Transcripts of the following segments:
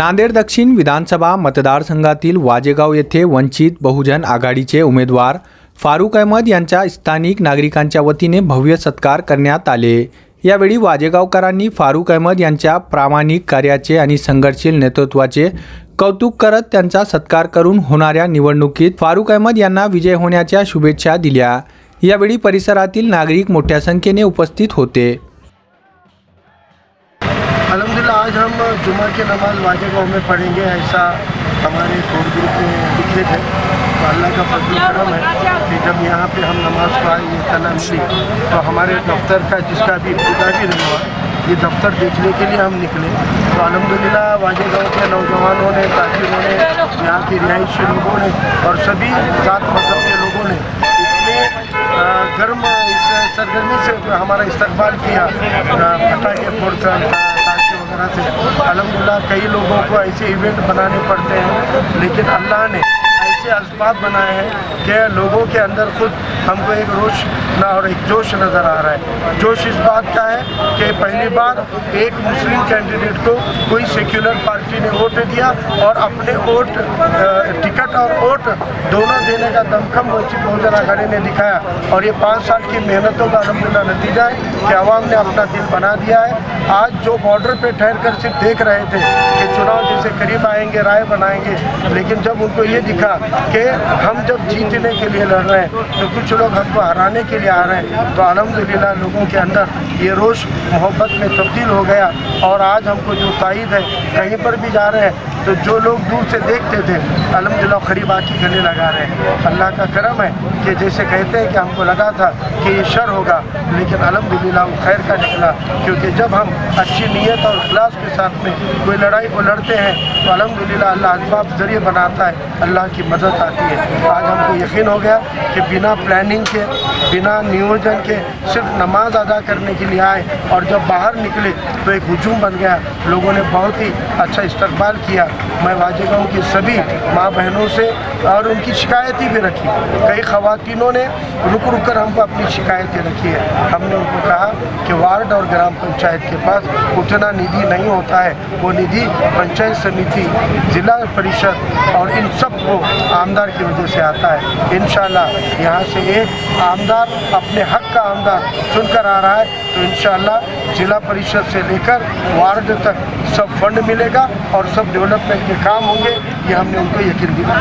नांदेड दक्षिण विधानसभा मतदारसंघातील वाजेगाव येथे वंचित बहुजन आघाडीचे उमेदवार फारुक अहमद यांचा स्थानिक नागरिकांच्या वतीने भव्य सत्कार करण्यात आले। यावेळी वाजेगावकरांनी फारुक अहमद यांच्या प्रामाणिक कार्याचे आणि संघर्षशील नेतृत्वाचे कौतुक करत त्यांचा सत्कार करून होणाऱ्या निवडणुकीत फारुक अहमद यांना विजय होण्याच्या शुभेच्छा दिल्या। यावेळी परिसरातील नागरिक मोठ्या संख्येने उपस्थित होते। अल्हम्दुलिल्लाह आज हम जुमा की नमाज़ वाजेगांव में पढ़ेंगे, ऐसा हमारे कोर ग्रुप में लिखे थे। तो अल्लाह का फजल करम है कि जब यहाँ पे हम नमाज़ को आए, ये इत्तला मिली तो हमारे दफ्तर का, जिसका अभी इब्तिदा भी नहीं हुआ, ये दफ्तर देखने के लिए हम निकले। तो अल्हम्दुलिल्लाह वाजेगांव के नौजवानों ने, ताजिरों ने, यहाँ के रिहायशी लोगों ने और सभी ज़ात मज़हब के लोगों ने इतने गर्म इस सरगर्मी से हमारा इस्तकबाल किया, पटाखे फोड़कर वगैरह से। अल्हम्दुलिल्लाह कई लोगों को ऐसे इवेंट बनाने पड़ते हैं, लेकिन अल्लाह ने ऐसे असबाब बनाए हैं कि लोगों के अंदर खुद हमको एक रोश और एक जोश नज़र आ रहा है। जोश इस बात का है कि पहली बार एक मुस्लिम कैंडिडेट को कोई सेक्युलर पार्टी ने वोट दिया और अपने वोट, टिकट और वोट दोनों देने का दमखम वंचित बहुजन आघाड़ी ने दिखाया। और ये 5 साल की मेहनतों का अल्हम्दुलिल्लाह नतीजा है कि आवाम ने अपना दिल बना दिया है। आज जो बॉर्डर पे ठहर कर सिर्फ देख रहे थे कि चुनाव जैसे करीब आएंगे, राय बनाएंगे, लेकिन जब उनको ये दिखा कि हम जब जीतने के लिए लड़ रहे हैं तो कुछ लोग हमको हराने के लिए आ रहे हैं, तो अल्हम्दुलिल्लाह लोगों के अंदर ये रोश मोहब्बत में तब्दील हो गया। और आज हमको जो तायद है, कहीं पर भी जा रहे हैं तो जो लोग दूर से देखते थे अल्हम्दुलिल्लाह करीब आके गले लगा रहे हैं। अल्लाह का करम है कि जैसे कहते हैं कि हमको लगा था कि ये शर होगा, लेकिन अल्हम्दुलिल्लाह वो खैर का निकला। क्योंकि जब हम अच्छी नीयत और इखलास के साथ में कोई लड़ाई को लड़ते हैं तो अल्हम्दुलिल्लाह अल्लाह असबाब ज़रिए बनाता है, अल्लाह की मदद आती है। आज हमको यकीन हो गया कि बिना प्लानिंग के, बिना नियोजन के सिर्फ नमाज अदा करने के लिए आए, और जब बाहर निकले तो एक हुजूम बन गया। लोगों ने बहुत ही अच्छा इस्तकबाल किया। मैं वाजेगांव की सभी माँ बहनों से और उनकी शिकायतें भी रखी। कई ख़वातीनों ने रुक रुक कर हमको अपनी शिकायतें रखी है। हमने उनको कहा कि वार्ड और ग्राम पंचायत के पास उतना निधि नहीं होता है, वो निधि पंचायत समिति, ज़िला परिषद और इन सब को आमदार की वजह से आता है। इंशाल्लाह यहाँ से एक आमदार अपने हक का आमदार चुनकर आ रहा है, तो इंशाल्लाह ज़िला परिषद से लेकर वार्ड तक सब फंड मिलेगा और सब डेवलपमेंट के काम होंगे, ये हमने उनको यकीन दिला।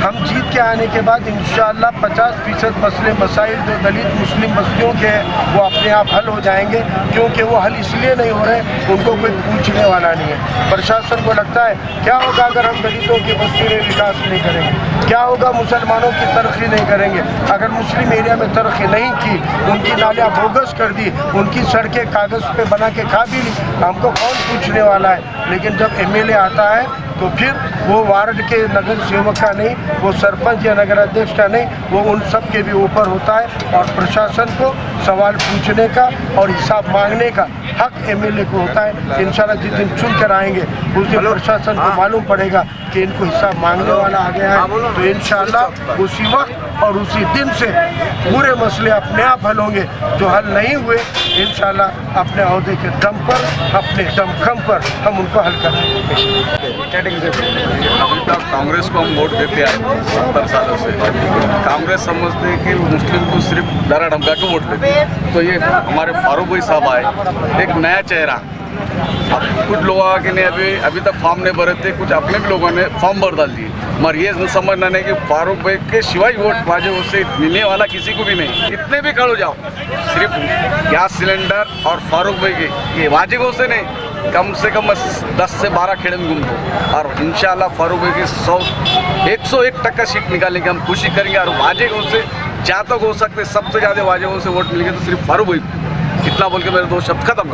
हम जीत के आने के बाद इंशाअल्लाह 50% मसले मसाइल जो दलित मुस्लिम बस्तियों के हैं वो अपने आप हल हो जाएंगे। क्योंकि वो हल इसलिए नहीं हो रहे, उनको कोई पूछने वाला नहीं है। प्रशासन को लगता है क्या होगा अगर हम दलितों की बस्ती में विकास नहीं करेंगे, क्या होगा मुसलमानों की तरक्की नहीं करेंगे, अगर मुस्लिम एरिया में तरक्की नहीं की, उनकी नालियाँ बोगस कर दी, उनकी सड़कें कागज़ पे बना के खा भी ली, हमको कौन पूछने वाला है। लेकिन जब एमएलए आता है तो फिर वो वार्ड के नगर सेवक का नहीं, वो सरपंच या नगर अध्यक्ष का नहीं, वो उन सब के भी ऊपर होता है। और प्रशासन को सवाल पूछने का और हिसाब मांगने का हक एमएलए को होता है। इंशाल्लाह जिस दिन चुन कर आएंगे उस दिन प्रशासन को मालूम पड़ेगा कि इनको हिसाब मांगने वाला आ गया है, तो इंशाल्लाह उसी वक्त और उसी दिन से पूरे मसले अपने आप हल होंगे। जो हल नहीं हुए इंशाल्लाह अपने अहदे के दम पर, अपने दमखम पर हम उनको हल कराएंगे। अभी तक कांग्रेस को हम वोट देते आए 70 सालों से। कांग्रेस समझते हैं कि मुस्लिम को सिर्फ डरा धमका के वोट देते हैं। तो ये हमारे फारूक भाई साहब आए, एक नया चेहरा। अब कुछ लोगों के ने अभी तक फॉर्म नहीं भरे थे, कुछ अपने भी लोगों ने फॉर्म भर डाल दिए, मगर ये समझना नहीं कि फारूक भाई के सिवाय वोट बाजे उससे मिलने वाला किसी को भी नहीं। कितने भी खड़ो जाओ, सिर्फ गैस सिलेंडर और फारूक भाई के ये वाजेगांव से नहीं, कम से कम 10 से 12 खेड़े में घूम दो, और इंशाल्लाह फारूक भाई की 101% सीट निकालने की हम कोशिश करेंगे। और वाजेगांव से जहाँ तक हो सकते सबसे ज़्यादा वाजेगांव से वोट मिलेंगे तो सिर्फ फारूक भाई। इतना बोल के मेरे 2 शब्द खत्म कर।